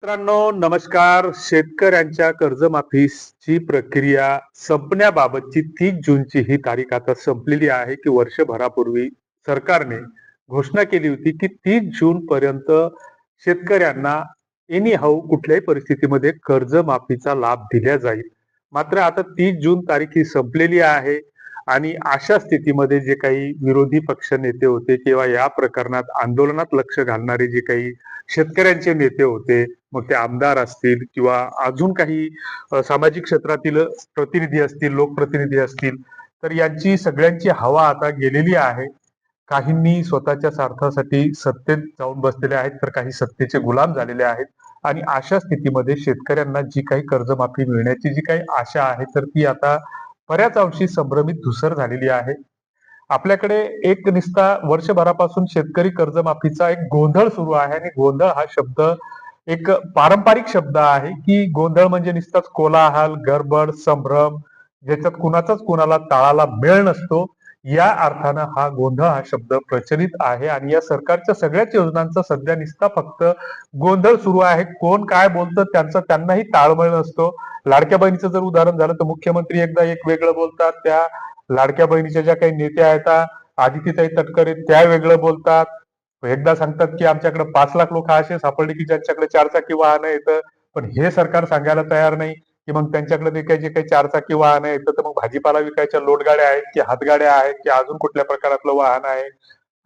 मित्रांनो नमस्कार. शेतकऱ्यांच्या कर्जमाफीची प्रक्रिया संपण्याबाबतची 30 जूनची ही तारीख आता संपलेली आहे की वर्षभरापूर्वी सरकारने घोषणा केली होती की 30 जून पर्यंत शेतकऱ्यांना एनी हाऊ कुठल्याही परिस्थितीमध्ये कर्जमाफीचा लाभ दिला जाईल. मात्र आता 30 जून तारीख ही संपलेली आहे आणि अशा स्थितीमध्ये जे काही विरोधी पक्ष नेते होते किंवा या प्रकरणात आंदोलनात लक्ष घालणारे जे काही शेतकऱ्यांचे नेते होते, मग ते आमदार असतील किंवा अजून काही सामाजिक क्षेत्रातील प्रतिनिधी असतील, लोकप्रतिनिधी असतील, तर यांची सगळ्यांची हवा आता गेलेली आहे. काहींनी स्वतःच्या स्वार्थासाठी सत्तेत जाऊन बसलेले आहेत, तर काही सत्तेचे गुलाम झालेले आहेत. आणि अशा स्थितीमध्ये शेतकऱ्यांना जी काही कर्जमाफी मिळण्याची जी काही आशा आहे, तर ती आता बऱ्याच अंशी संभ्रमित धूसर झालेली आहे. आपल्याकडे एक निस्ता वर्षभरापासून शेतकरी कर्जमाफीचा एक गोंधळ सुरू आहे आणि गोंधळ हा शब्द एक पारंपरिक शब्द आहे की गोंधळ म्हणजे नुसताच कोलाहल, गडबड, संभ्रम, ज्याच्यात कुणाचाच कुणाला ताळाला मेळ नसतो. या अर्थानं हा गोंधळ हा शब्द प्रचलित आहे आणि या सरकारच्या सगळ्याच योजनांचा सध्या नुसता फक्त गोंधळ सुरू आहे. कोण काय बोलतं त्यांचा त्यांनाही ताळमेळ नसतो. लाडक्या बहिणीचं जर उदाहरण झालं तर मुख्यमंत्री एकदा एक वेगळं बोलतात, त्या लाडक्या बहिणीच्या ज्या काही नेत्या आहेत आदितीताई तटकरे त्या वेगळं बोलतात. एकदा सांगतात की आमच्याकडे 5 लाख लोक असे सापडले की ज्यांच्याकडे 4 चाकी वाहन येतं, पण हे सरकार सांगायला तयार नाही की मग त्यांच्याकडे जे काही 4 चाकी वाहन येतं तर मग भाजीपाला विकायच्या लोटगाड्या आहेत की हातगाड्या आहेत की अजून कुठल्या प्रकारातलं वाहन आहे.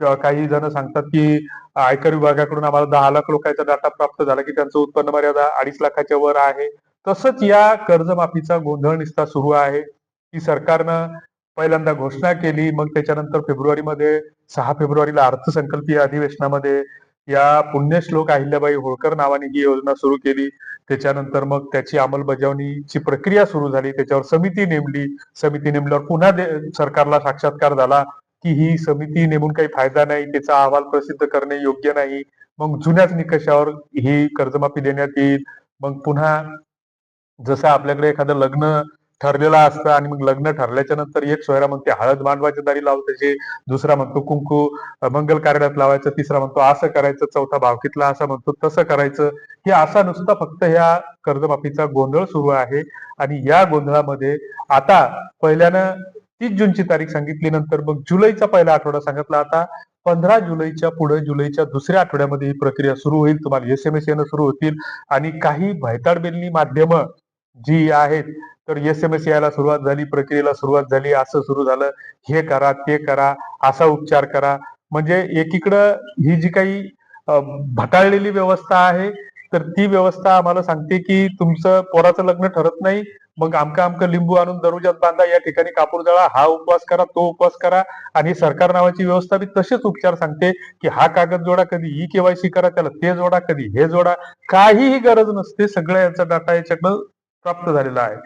काही जण सांगतात की आयकर विभागाकडून आम्हाला 10 लाख लोकांचा डाटा प्राप्त झाला की त्यांचं उत्पन्न मर्यादा 2.5 लाखाच्या वर आहे. तसंच या कर्जमाफीचा गोंधळ निस्ता सुरू आहे की सरकारनं पहिल्यांदा घोषणा केली, मग त्याच्यानंतर फेब्रुवारीमध्ये 6 फेब्रुवारीला अर्थसंकल्पीय अधिवेशनामध्ये या पुण्यश्लोक अहिल्याबाई होळकर नावाने ही योजना सुरू केली. त्याच्यानंतर मग त्याची अंमलबजावणीची प्रक्रिया सुरू झाली. त्याच्यावर समिती नेमली. समिती नेमल्यावर पुन्हा सरकारला साक्षात्कार झाला की ही समिती नेमून काही फायदा नाही, त्याचा अहवाल प्रसिद्ध करणे योग्य नाही. मग जुन्याच निकषावर ही कर्जमाफी देण्यात येईल. मग पुन्हा जसं आपल्याकडे एखादं लग्न ठरलेलं असतं आणि मग लग्न ठरल्याच्या नंतर एक सोयरा म्हणते हळद मांडवाच्या दारी लावायची, दुसरा म्हणतो कुंकू मंगल कार्यालयात लावायचं, तिसरा म्हणतो असं करायचं, चौथा भावकीतला असा म्हणतो तसं करायचं. हे असा नुसता फक्त ह्या कर्जमाफीचा गोंधळ सुरू आहे आणि या गोंधळामध्ये आता पहिल्यानं 30 जूनची तारीख सांगितली, नंतर मग जुलैचा पहिला आठवडा सांगितला. आता 15 जुलैच्या पुढे जुलैच्या दुसऱ्या आठवड्यामध्ये ही प्रक्रिया सुरू होईल. तुम्हाला SMS येणं सुरू होतील आणि काही भयताडबेलनी माध्यमं जी आहेत तर SMS यायला सुरुवात झाली, प्रक्रियेला सुरुवात झाली, असं सुरू झालं, हे करा, ते करा, असा उपचार करा. म्हणजे एकीकडं ही जी काही भटाळलेली व्यवस्था आहे, तर ती व्यवस्था आम्हाला सांगते की तुमचं पोराचं लग्न ठरत नाही, मग आमकं लिंबू आणून दरवाजात बांधा, या ठिकाणी कापूर जळा, हा उपवास करा, तो उपवास करा. आणि सरकार नावाची व्यवस्था बी तसेच उपचार सांगते की हा कागद जोडा, कधी KYC करा, त्याला ते जोडा, कधी हे जोडा. काहीही गरज नसते. सगळ्या याचा डाटा याच्याकडं प्राप्त झालेला आहे.